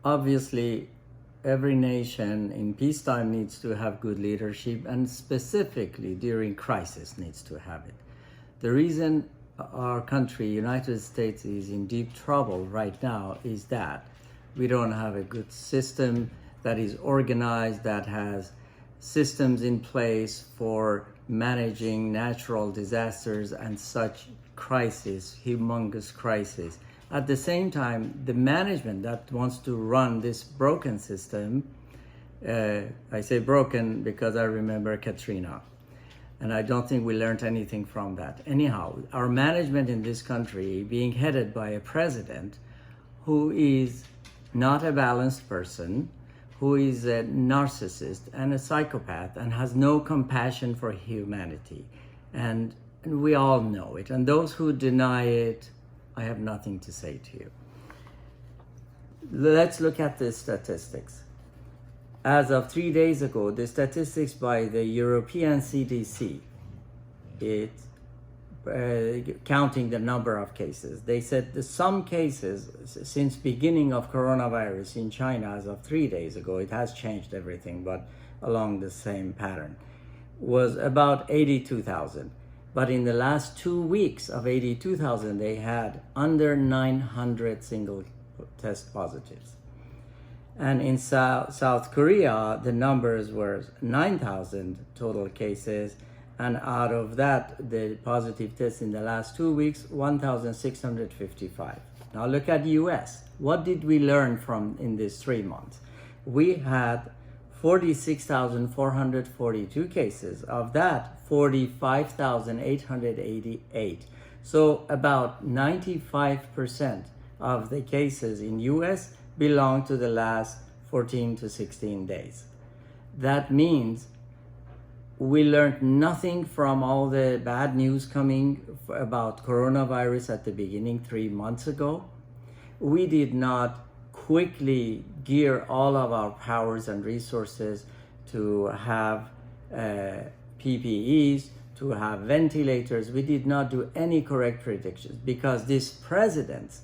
Obviously, every nation in peacetime needs to have good leadership, and specifically during crisis needs to have it. The reason our country, United States, is in deep trouble right now is that we don't have a good system that is organized, that has systems in place for managing natural disasters and such crisis, humongous crisis. At the same time, the management that wants to run this broken system, I say broken because I remember Katrina, and I don't think we learned anything from that. Anyhow, our management in this country being headed by a president who is not a balanced person, who is a narcissist and a psychopath and has no compassion for humanity. And we all know it. And those who deny it, I have nothing to say to you. Let's look at the statistics. As of 3 days ago, the statistics by the European CDC, it's counting the number of cases. They said that some cases since beginning of coronavirus in China as of 3 days ago, it has changed everything, but along the same pattern, was about 82,000. But in the last 2 weeks of 82,000, they had under 900 single test positives. And in South Korea, the numbers were 9,000 total cases. And out of that, the positive tests in the last 2 weeks, 1,655. Now look at US. What did we learn from in these 3 months? We had 46,442 cases. Of that, 45,888. So about 95% of the cases in US belong to the last 14 to 16 days. That means we learned nothing from all the bad news coming about coronavirus at the beginning 3 months ago. We did not quickly gear all of our powers and resources to have PPEs, to have ventilators. We did not do any correct predictions because this president,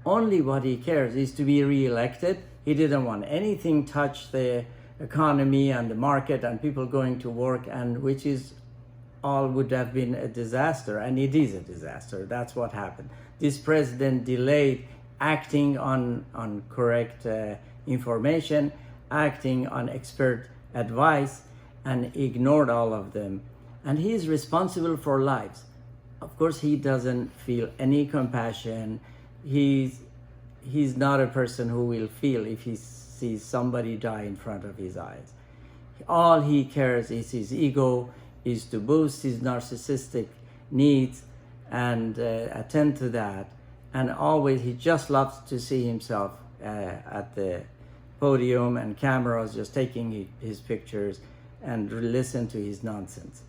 only what he cares is to be re-elected. He didn't want anything touch the economy and the market and people going to work, and which is all would have been a disaster, and it is a disaster. That's what happened. This president delayed acting on correct information, acting on expert advice, and ignored all of them. And he is responsible for lives. Of course, he doesn't feel any compassion. He's not a person who will feel if he sees somebody die in front of his eyes. All he cares is his ego, is to boost his narcissistic needs and attend to that. And always he just loves to see himself at the podium and cameras just taking his pictures and listen to his nonsense.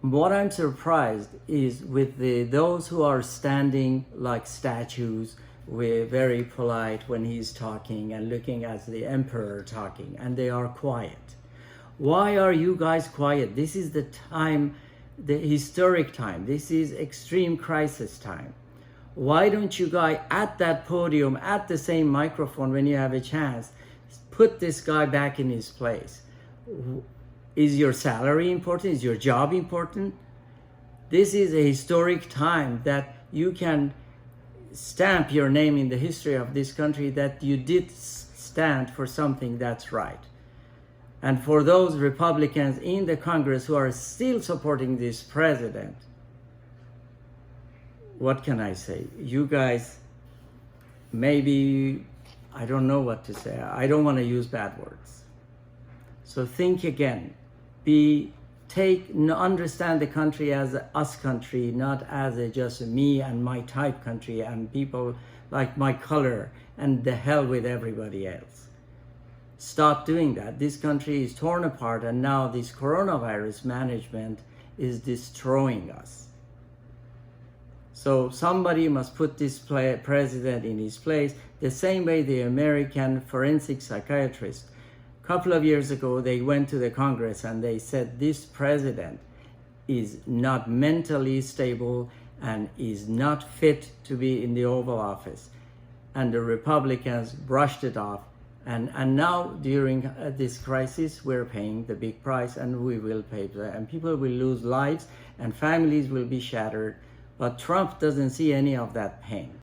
What I'm surprised is with those who are standing like statues, we're very polite when he's talking and looking at the emperor talking, and they are quiet. Why are you guys quiet? This is the time, the historic time. This is extreme crisis time. Why don't you guys at that podium, at the same microphone when you have a chance, put this guy back in his place? Is your salary important? Is your job important? This is a historic time that you can stamp your name in the history of this country that you did stand for something that's right. And for those Republicans in the Congress who are still supporting this president, what can I say? You guys, maybe, I don't know what to say. I don't want to use bad words. So think again. Understand the country as us country, not as just me and my type country and people like my color, and the hell with everybody else. Stop doing that. This country is torn apart, and now this coronavirus management is destroying us. So somebody must put this president in his place, the same way the American forensic psychiatrist. A couple of years ago, they went to the Congress and they said this president is not mentally stable and is not fit to be in the Oval Office. and the Republicans brushed it off. And now during this crisis, we're paying the big price, and we will pay, and people will lose lives and families will be shattered. But Trump doesn't see any of that pain.